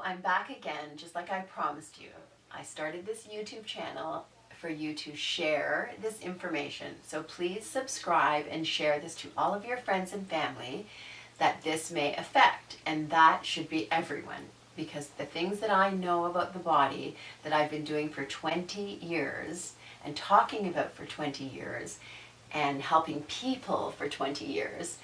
I'm back again, just like I promised you. I started this YouTube channel for you to share this information. So please subscribe and share this to all of your friends and family that this may affect. And that should be everyone, because the things that I know about the body that I've been doing for 20 years and talking about for 20 years and helping people for 20 years,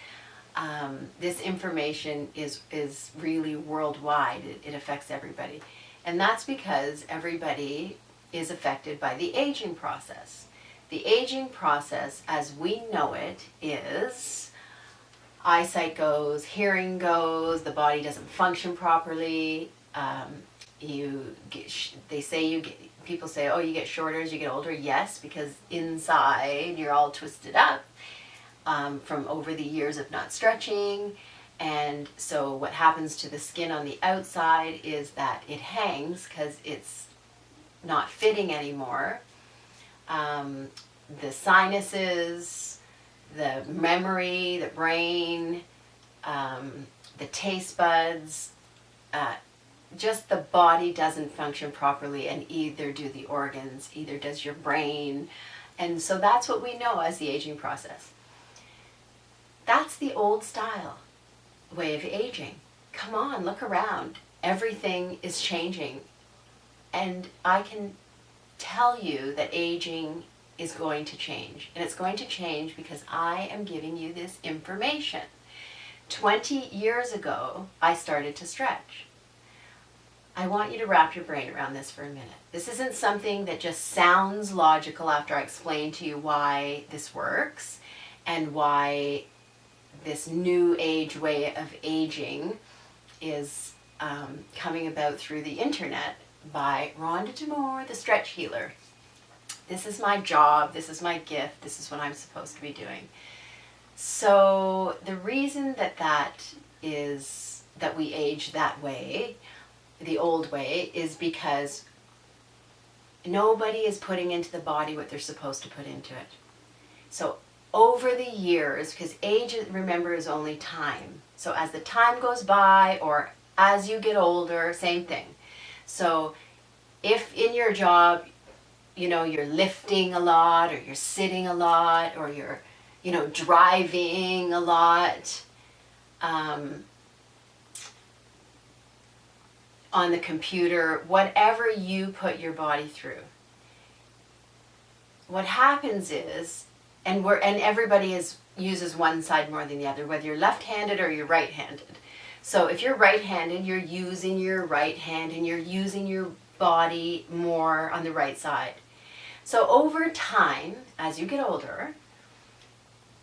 this information is really worldwide. It affects everybody. And that's because everybody is affected by the aging process. The aging process, as we know it, is eyesight goes, hearing goes, the body doesn't function properly. People say, oh, you get shorter as you get older. Yes, because inside you're all twisted up from over the years of not stretching. And so what happens to the skin on the outside is that it hangs because it's not fitting anymore. The sinuses, the memory, the brain, the taste buds, just the body doesn't function properly, and either do the organs, either does your brain. And so that's what we know as the aging process. That's the old style way of aging. Come on, look around. Everything is changing. And I can tell you that aging is going to change. And it's going to change because I am giving you this information. 20 years ago, I started to stretch. I want you to wrap your brain around this for a minute. This isn't something that just sounds logical after I explain to you why this works and why this new age way of aging is coming about through the internet by Rhonda D'Amour, the stretch healer. This is my job, this is my gift, this is what I'm supposed to be doing. So the reason that we age that way, the old way, is because nobody is putting into the body what they're supposed to put into it. So over the years, because age, remember, is only time. So as the time goes by, or as you get older, same thing. So if in your job, you're lifting a lot, or you're sitting a lot, or you're, driving a lot, on the computer, whatever you put your body through, what happens is, and everybody uses one side more than the other, whether you're left-handed or you're right-handed. So if you're right-handed, you're using your right hand and you're using your body more on the right side. So over time, as you get older,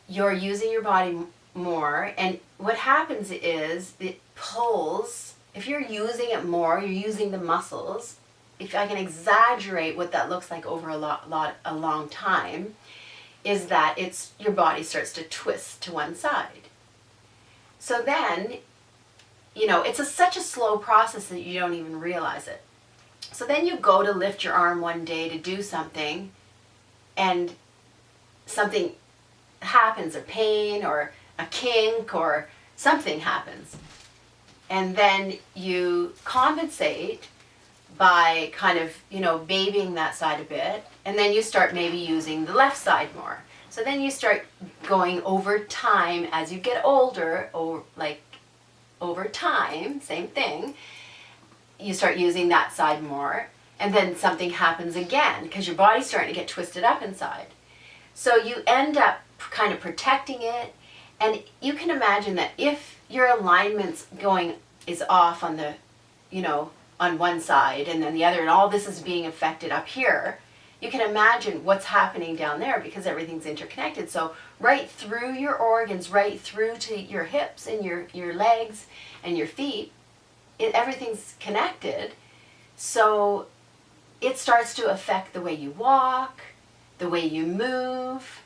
you're using your body more, and what happens is it pulls. If you're using it more, you're using the muscles. If I can exaggerate what that looks like over a long time, is that your body starts to twist to one side. So then, it's such a slow process that you don't even realize it. So then you go to lift your arm one day to do something, and something happens, a pain or a kink or something happens. And then you compensate by kind of, babying that side a bit, and then you start maybe using the left side more. So then you start going over time as you get older, or like over time, same thing, you start using that side more, and then something happens again because your body's starting to get twisted up inside. So you end up kind of protecting it, and you can imagine that if your alignment's is off on the, on one side and then the other, and all this is being affected up here, you can imagine what's happening down there because everything's interconnected. So right through your organs, right through to your hips and your legs and your feet, everything's connected. So it starts to affect the way you walk, the way you move,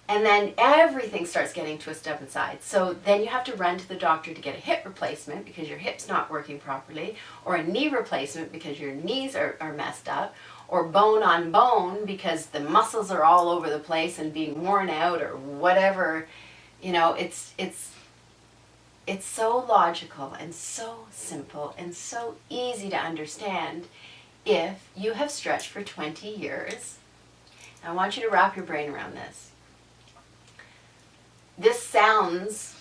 and then everything starts getting twisted up inside. So then you have to run to the doctor to get a hip replacement because your hip's not working properly, or a knee replacement because your knees are messed up, or bone on bone because the muscles are all over the place and being worn out, or whatever. It's it's so logical and so simple and so easy to understand if you have stretched for 20 years. I want you to wrap your brain around this. This sounds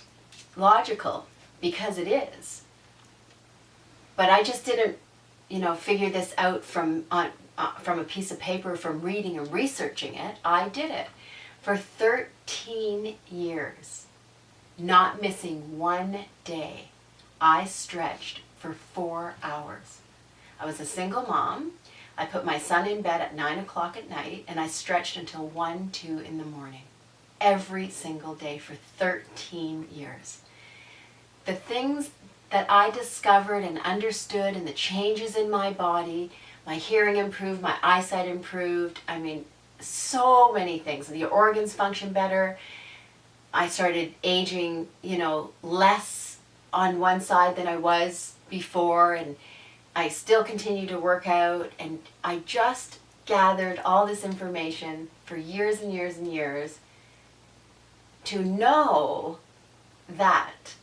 logical because it is. But I just didn't, figure this out from a piece of paper, from reading and researching it. I did it for 13 years, not missing one day. I stretched for 4 hours. I was a single mom. I put my son in bed at 9 o'clock at night, and I stretched until 1, 2 in the morning. Every single day for 13 years. The things that I discovered and understood, and the changes in my body, my hearing improved, my eyesight improved, so many things. The organs function better. I started aging, less on one side than I was before, and I still continue to work out, and I just gathered all this information for years and years and years to know that.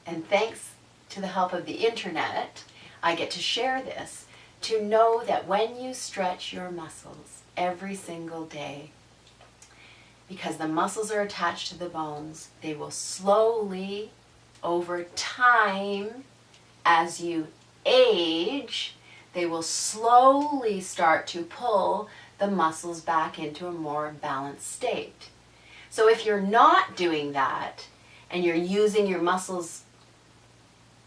And thanks to the help of the internet, I get to share this, to know that when you stretch your muscles every single day, because the muscles are attached to the bones, they will slowly, over time, as you age, they will slowly start to pull the muscles back into a more balanced state. So if you're not doing that, and you're using your muscles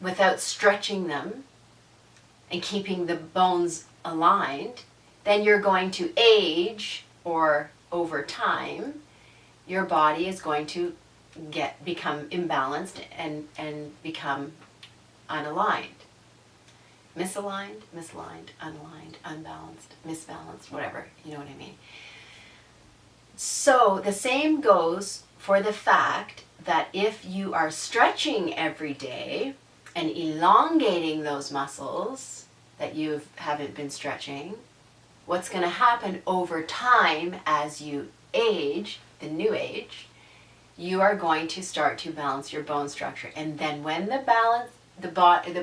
without stretching them and keeping the bones aligned, then you're going to age, or over time, your body is going to become imbalanced and become unaligned. Misaligned, unaligned, unbalanced, misbalanced, whatever, you know what I mean. So the same goes for the fact that if you are stretching every day and elongating those muscles that you haven't been stretching, what's going to happen over time as you age, the new age, you are going to start to balance your bone structure. And then when the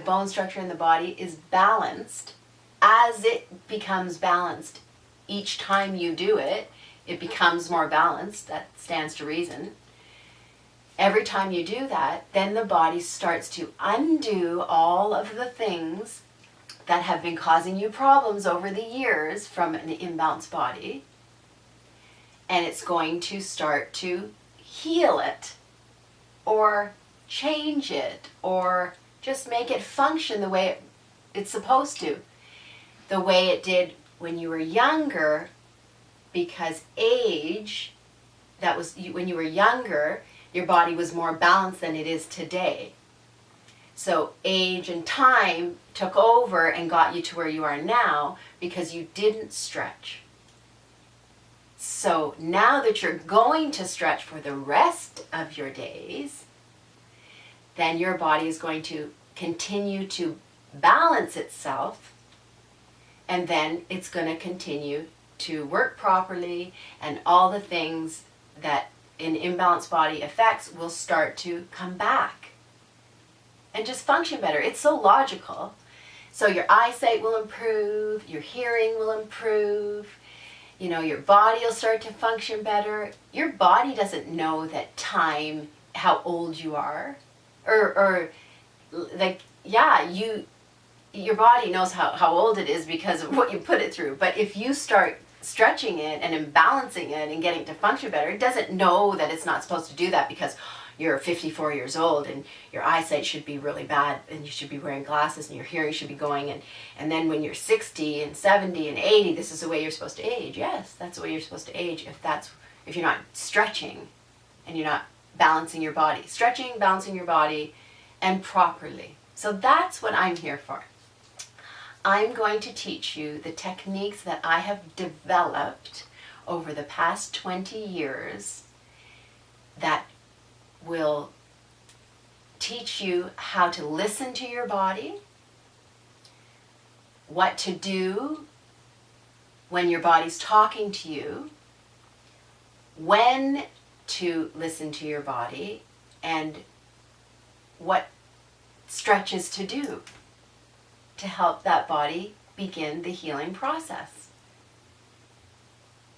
bone structure in the body is balanced, as it becomes balanced each time you do it, it becomes more balanced. That stands to reason. Every time you do that, then the body starts to undo all of the things that have been causing you problems over the years from an imbalanced body. And it's going to start to heal it, or change it, or just make it function the way it's supposed to. The way it did when you were younger, because age, when you were younger, your body was more balanced than it is today. So age and time took over and got you to where you are now because you didn't stretch. So now that you're going to stretch for the rest of your days, then your body is going to continue to balance itself, and then it's going to continue to work properly, and all the things that an imbalanced body affects will start to come back and just function better. It's so logical. So your eyesight will improve, your hearing will improve, your body will start to function better. Your body doesn't know that time, how old you are, or your body knows how old it is because of what you put it through. But if you start stretching it and imbalancing it and getting it to function better, it doesn't know that it's not supposed to do that because you're 54 years old and your eyesight should be really bad and you should be wearing glasses and your hearing should be going, and then when you're 60 and 70 and 80, this is the way you're supposed to age. Yes, that's the way you're supposed to age if you're not stretching and you're not balancing your body. Stretching, balancing your body, and properly. So that's what I'm here for. I'm going to teach you the techniques that I have developed over the past 20 years that will teach you how to listen to your body, what to do when your body's talking to you, when to listen to your body, and what stretches to do to help that body begin the healing process.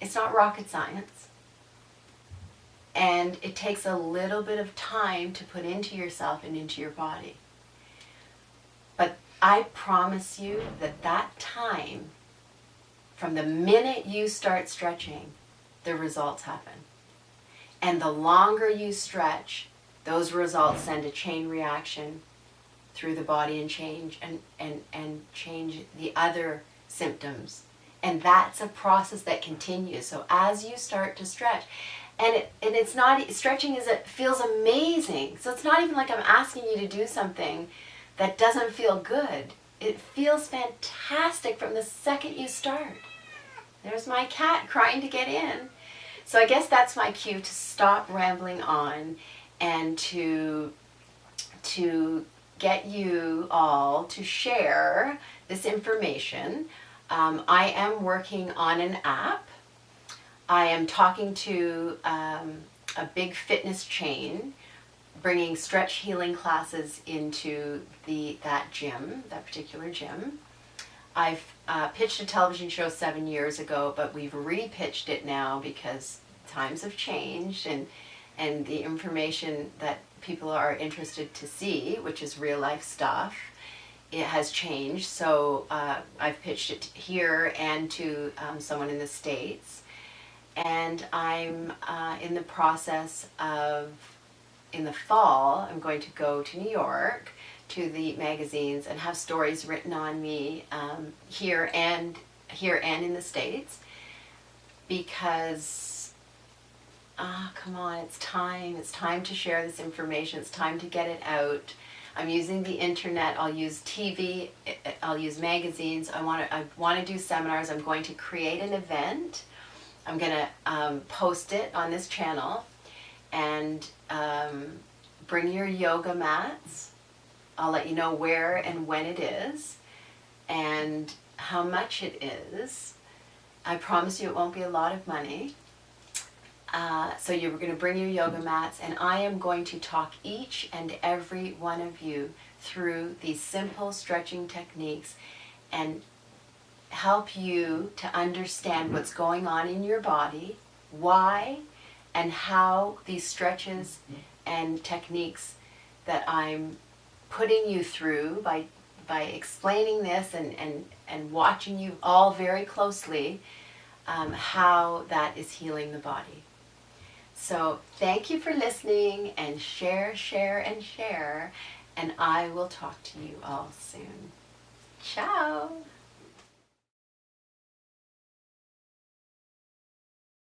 It's not rocket science. And it takes a little bit of time to put into yourself and into your body. But I promise you that that time, from the minute you start stretching, the results happen. And the longer you stretch, those results send a chain reaction through the body and change change the other symptoms. And that's a process that continues. So as you start to stretch, and it's not, stretching feels amazing. So it's not even like I'm asking you to do something that doesn't feel good. It feels fantastic from the second you start. There's my cat crying to get in. So I guess that's my cue to stop rambling on and to get you all to share this information. I am working on an app. I am talking to a big fitness chain, bringing stretch healing classes into that particular gym. I've pitched a television show 7 years ago, but we've repitched it now because times have changed and the information that people are interested to see, which is real life stuff, it has changed. So I've pitched it here and to someone in the States. And I'm in the process of, in the fall, I'm going to go to New York to the magazines and have stories written on me here and in the States, because come on, it's time to share this information. It's time to get it out. I'm using the internet. I'll use TV. I'll use magazines. I want to do seminars. I'm going to create an event. I'm going to post it on this channel, and bring your yoga mats. I'll let you know where and when it is and how much it is. I promise you it won't be a lot of money. So you're going to bring your yoga mats, and I am going to talk each and every one of you through these simple stretching techniques and help you to understand what's going on in your body, why and how these stretches and techniques that I'm putting you through by explaining this and watching you all very closely, how that is healing the body. So thank you for listening, and share, and share, and I will talk to you all soon. Ciao!